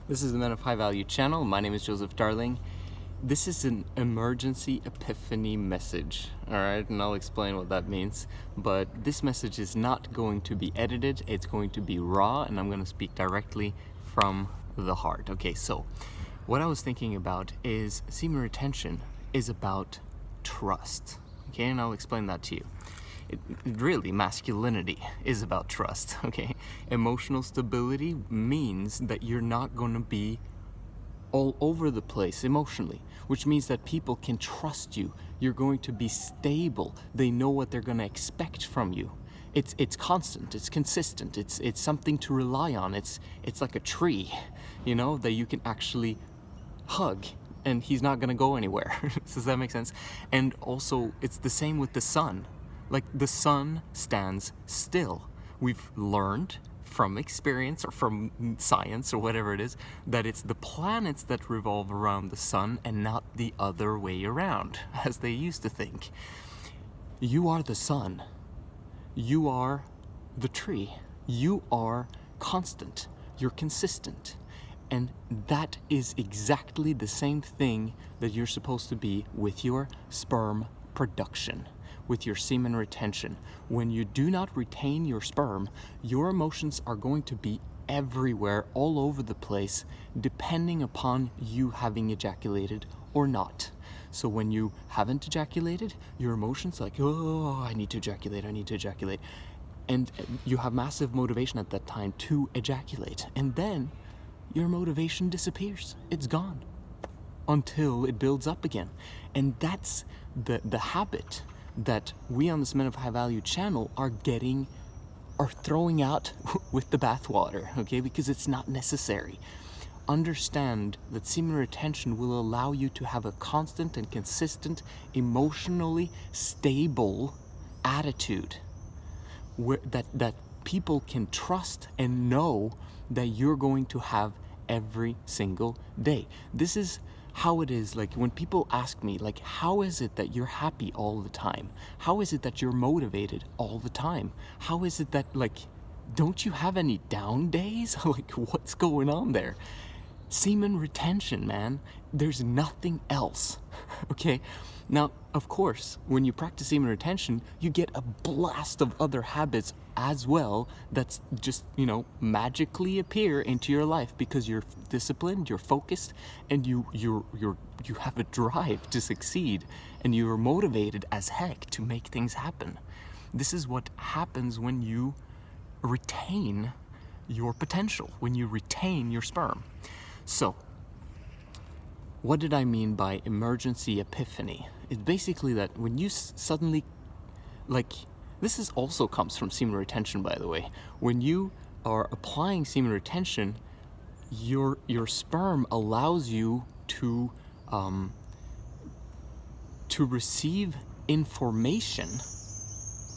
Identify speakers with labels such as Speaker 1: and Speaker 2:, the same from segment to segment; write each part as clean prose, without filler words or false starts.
Speaker 1: This is the Men of High Value channel. My name is Joseph Darling. This is an emergency epiphany message, alright? And I'll explain what that means. But this message is not going to be edited. It's going to be raw, and I'm going to speak directly from the heart. Okay, so what I was thinking about is semen retention is about trust. Okay, and I'll explain that to you. Really, masculinity is about trust, okay? Emotional stability means that you're not going to be all over the place emotionally, which means that people can trust you. You're going to be stable. They know what they're going to expect from you. It's constant, it's consistent, it's something to rely on. It's like a tree, you know, that you can actually hug and he's not going to go anywhere. Does that make sense? And also, it's the same with the sun. Like, the sun stands still. We've learned from experience or from science or whatever it is that it's the planets that revolve around the sun and not the other way around, as they used to think. You are the sun. You are the tree. You are constant. You're consistent. And that is exactly the same thing that you're supposed to be with your sperm production, with your semen retention. When you do not retain your sperm, your emotions are going to be everywhere, all over the place, depending upon you having ejaculated or not. So when you haven't ejaculated, your emotions like, oh, I need to ejaculate, I need to ejaculate. And you have massive motivation at that time to ejaculate. And then your motivation disappears. It's gone until it builds up again. And that's the habit that we on this Men of High Value channel are throwing out with the bathwater, okay? Because it's not necessary. Understand that semen retention will allow you to have a constant and consistent, emotionally stable attitude that people can trust and know that you're going to have every single day. This is how it is. Like, when people ask me, like, how is it that you're happy all the time? How is it that you're motivated all the time? How is it that, like, don't you have any down days? Like, what's going on there? Semen retention, man. There's nothing else, okay? Now, of course, when you practice semen retention, you get a blast of other habits as well that's just, you know, magically appear into your life because you're disciplined, you're focused, and you have a drive to succeed, and you're motivated as heck to make things happen. This is what happens when you retain your potential, when you retain your sperm. So, what did I mean by emergency epiphany? It's basically that when you suddenly, like, this is also comes from semen retention, by the way. When you are applying semen retention, your sperm allows you to receive information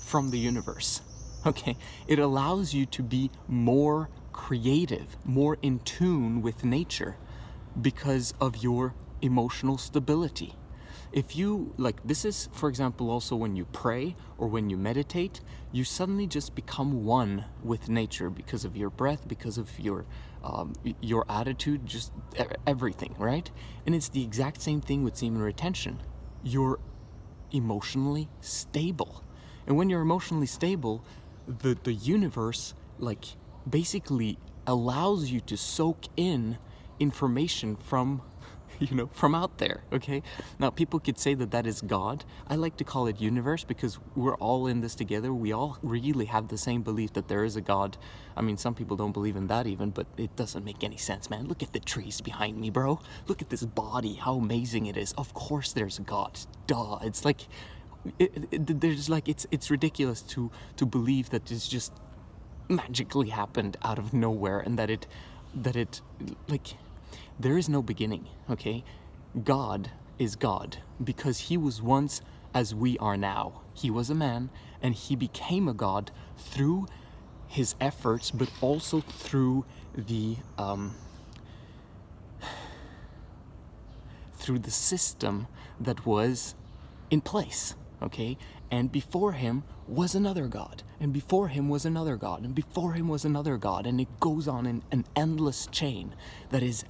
Speaker 1: from the universe. Okay, it allows you to be more creative, more in tune with nature because of your emotional stability. If you, like, this is, for example, also when you pray or when you meditate, you suddenly just become one with nature because of your breath, because of your attitude, just everything, right? And it's the exact same thing with semen retention. You're emotionally stable. And when you're emotionally stable, the universe, like, basically allows you to soak in information from, you know, from out there, okay? Now, people could say that is God. I like to call it universe because we're all in this together. We all really have the same belief that there is a God. I mean, some people don't believe in that even, but it doesn't make any sense, man. Look at the trees behind me, bro. Look at this body, how amazing it is. Of course there's a God. Duh. It's like, there's like, it's ridiculous to believe that it's just magically happened out of nowhere and that it like, there is no beginning, okay? God is God because he was once as we are now. He was a man and he became a God through his efforts, but also through the system that was in place, okay? And before him was another God, and before him was another God, and before him was another God, and it goes on in an endless chain that is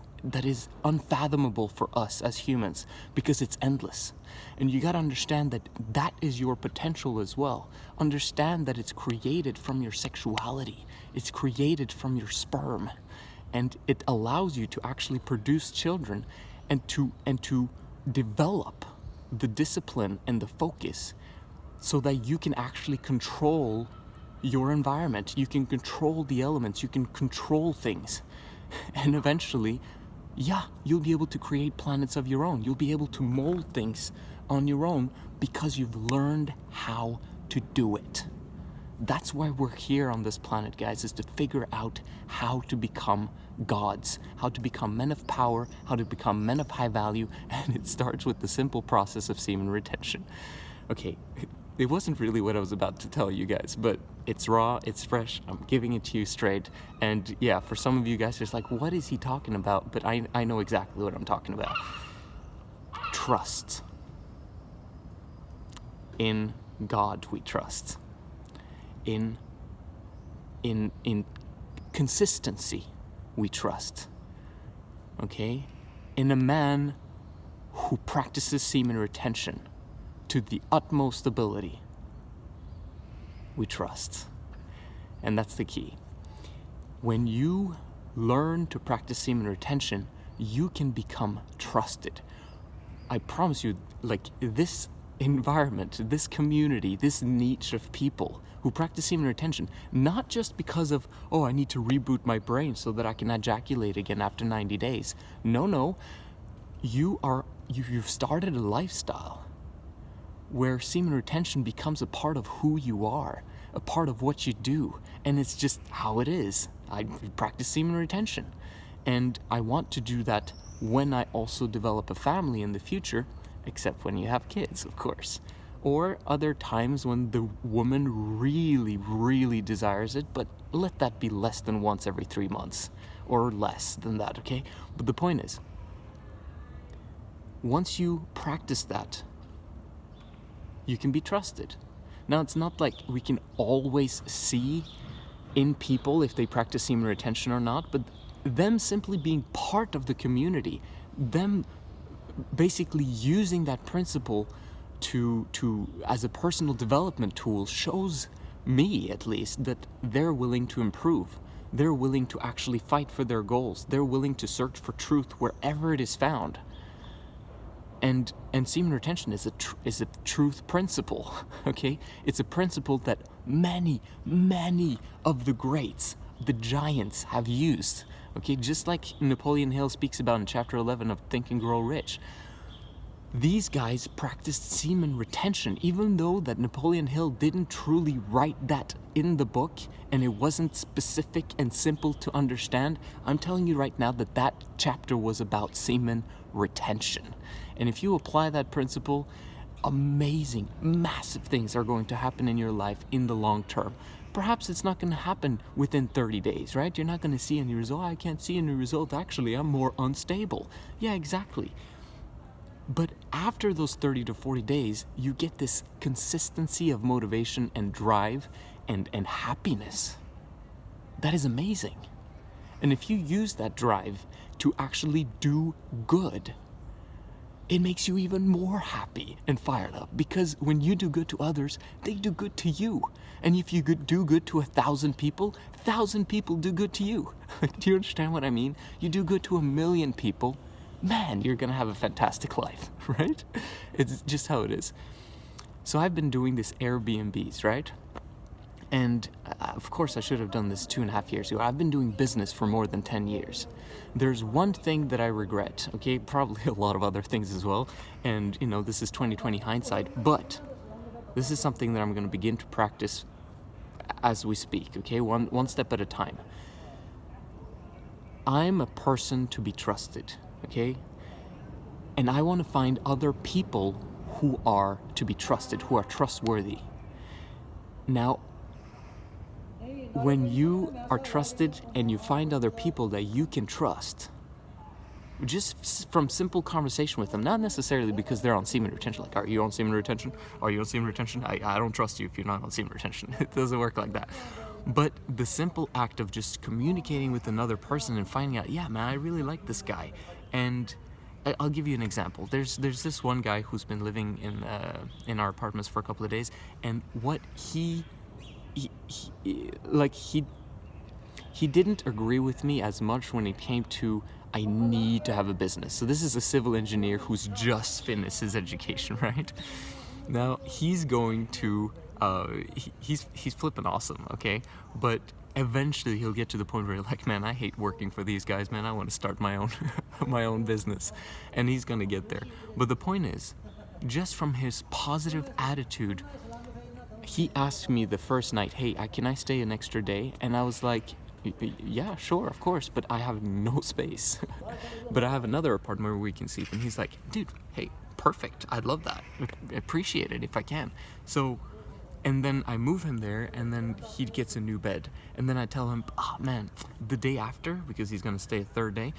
Speaker 1: unfathomable for us as humans, because it's endless. And you got to understand that that is your potential as well. Understand that it's created from your sexuality. It's created from your sperm. And it allows you to actually produce children and to develop the discipline and the focus so that you can actually control your environment. You can control the elements. You can control things. And eventually, yeah, you'll be able to create planets of your own. You'll be able to mold things on your own because you've learned how to do it. That's why we're here on this planet, guys, is to figure out how to become gods, how to become men of power, how to become men of high value, and it starts with the simple process of semen retention. Okay, it wasn't really what I was about to tell you guys, but it's raw, it's fresh, I'm giving it to you straight, and yeah, for some of you guys, it's like, what is he talking about? But I know exactly what I'm talking about. Trust. In God we trust. In consistency we trust. Okay? In a man who practices semen retention to the utmost ability, we trust. And that's the key. When you learn to practice semen retention, you can become trusted. I promise you, like, this environment, this community, this niche of people who practice semen retention, not just because of, oh, I need to reboot my brain so that I can ejaculate again after 90 days. No, you've started a lifestyle where semen retention becomes a part of who you are, a part of what you do, and it's just how it is. I practice semen retention, and I want to do that when I also develop a family in the future, except when you have kids, of course, or other times when the woman really, really desires it, but let that be less than once every 3 months, or less than that, okay? But the point is, once you practice that, you can be trusted. Now, it's not like we can always see in people if they practice semen retention or not, but them simply being part of the community, them basically using that principle to as a personal development tool, shows me, at least, that they're willing to improve. They're willing to actually fight for their goals. They're willing to search for truth wherever it is found. And semen retention is a truth principle, okay? It's a principle that many of the greats, the giants, have used, okay? Just like Napoleon Hill speaks about in chapter 11 of Think and Grow Rich. These guys practiced semen retention, even though that Napoleon Hill didn't truly write that in the book, and it wasn't specific and simple to understand. I'm telling you right now that that chapter was about semen retention. And if you apply that principle, amazing, massive things are going to happen in your life in the long term. Perhaps it's not going to happen within 30 days, right? You're not going to see any result. I can't see any result. Actually, I'm more unstable. Yeah, exactly. But after those 30 to 40 days, you get this consistency of motivation and drive and happiness. That is amazing. And if you use that drive to actually do good, it makes you even more happy and fired up, because when you do good to others, they do good to you. And if you do good to 1,000 people, 1,000 people do good to you. Do you understand what I mean? You do good to 1,000,000 people, man, you're gonna have a fantastic life, right? It's just how it is. So I've been doing this Airbnbs, right? And of course I should have done this 2.5 years ago. I've been doing business for more than 10 years. There's one thing that I regret, okay? Probably a lot of other things as well. And, you know, this is 2020 hindsight, but this is something that I'm going to begin to practice as we speak, okay? One step at a time. I'm a person to be trusted, okay? And I want to find other people who are to be trusted, who are trustworthy. Now, when you are trusted and you find other people that you can trust, just from simple conversation with them, not necessarily because they're on semen retention. Like, are you on semen retention? Are you on semen retention? I don't trust you if you're not on semen retention. It doesn't work like that. But the simple act of just communicating with another person and finding out, yeah, man, I really like this guy. And I'll give you an example. There's this one guy who's been living in our apartments for a couple of days, and what he didn't agree with me as much when it came to, I need to have a business. So this is a civil engineer who's just finished his education, right? Now he's going to he's flipping awesome, okay? But eventually he'll get to the point where you're like, man, I hate working for these guys, man. I want to start my own my own business. And he's gonna get there. But the point is, just from his positive attitude, he asked me the first night, hey, can I stay an extra day? And I was like, yeah, sure, of course, but I have no space. But I have another apartment where we can sleep. And he's like, dude, hey, perfect. I'd love that. Appreciate it if I can. So, and then I move him there, and then he gets a new bed. And then I tell him, oh man, the day after, because he's gonna stay a third day,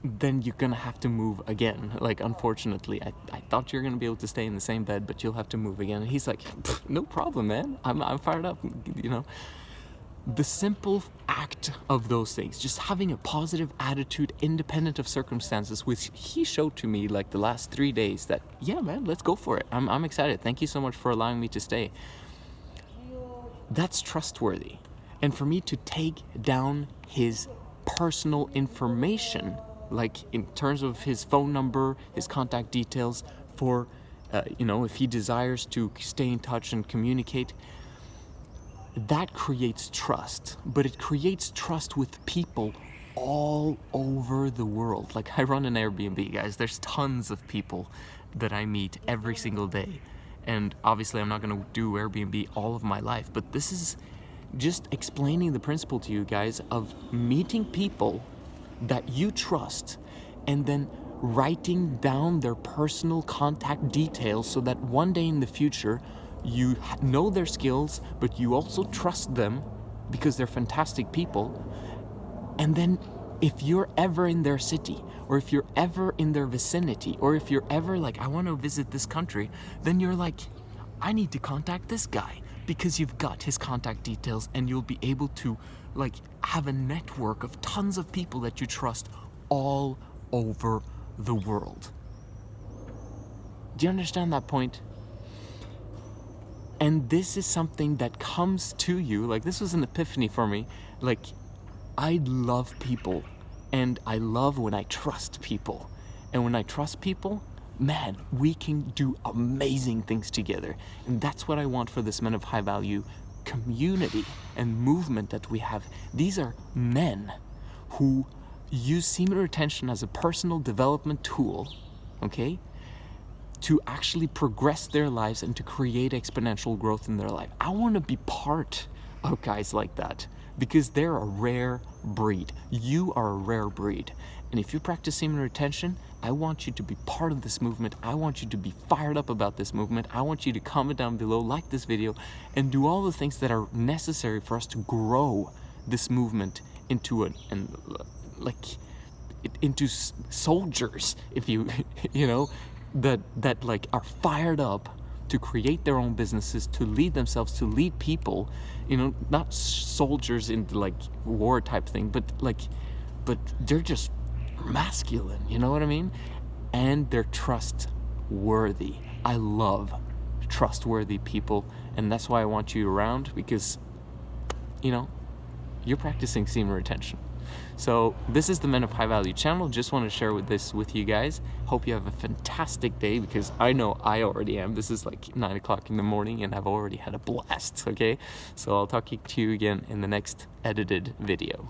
Speaker 1: then you're gonna have to move again. Like, unfortunately, I thought you were gonna be able to stay in the same bed, but you'll have to move again. And he's like, no problem, man. I'm fired up, you know. The simple act of those things, just having a positive attitude independent of circumstances, which he showed to me like the last 3 days, that, yeah, man, let's go for it. I'm excited. Thank you so much for allowing me to stay. That's trustworthy. And for me to take down his personal information, like in terms of his phone number, his contact details, for, if he desires to stay in touch and communicate, that creates trust. But it creates trust with people all over the world. Like, I run an Airbnb, guys. There's tons of people that I meet every single day. And obviously I'm not going to do Airbnb all of my life, but this is just explaining the principle to you guys of meeting people that you trust and then writing down their personal contact details so that one day in the future you know their skills, but you also trust them because they're fantastic people. And then if you're ever in their city, or if you're ever in their vicinity, or if you're ever like, I want to visit this country, then you're like, I need to contact this guy, because you've got his contact details, and you'll be able to like have a network of tons of people that you trust all over the world. Do you understand that point? And this is something that comes to you, like, this was an epiphany for me. Like, I love people, and I love when I trust people. And when I trust people, man, we can do amazing things together. And that's what I want for this Men of High Value community and movement that we have. These are men who use semen retention as a personal development tool, okay, to actually progress their lives and to create exponential growth in their life. I want to be part of guys like that, because they're a rare breed. You are a rare breed. And if you practice semen retention, I want you to be part of this movement. I want you to be fired up about this movement. I want you to comment down below, like this video, and do all the things that are necessary for us to grow this movement into into soldiers, if you, that like are fired up to create their own businesses, to lead themselves, to lead people, not soldiers in like war type thing, but they're just masculine, you know what I mean? And they're trustworthy. I love trustworthy people, and that's why I want you around, because you're practicing semen retention. So this is the Men of High Value channel. Just want to share this with you guys. Hope you have a fantastic day, because I know I already am. This is like 9 o'clock in the morning and I've already had a blast, okay? So I'll talk to you again in the next edited video.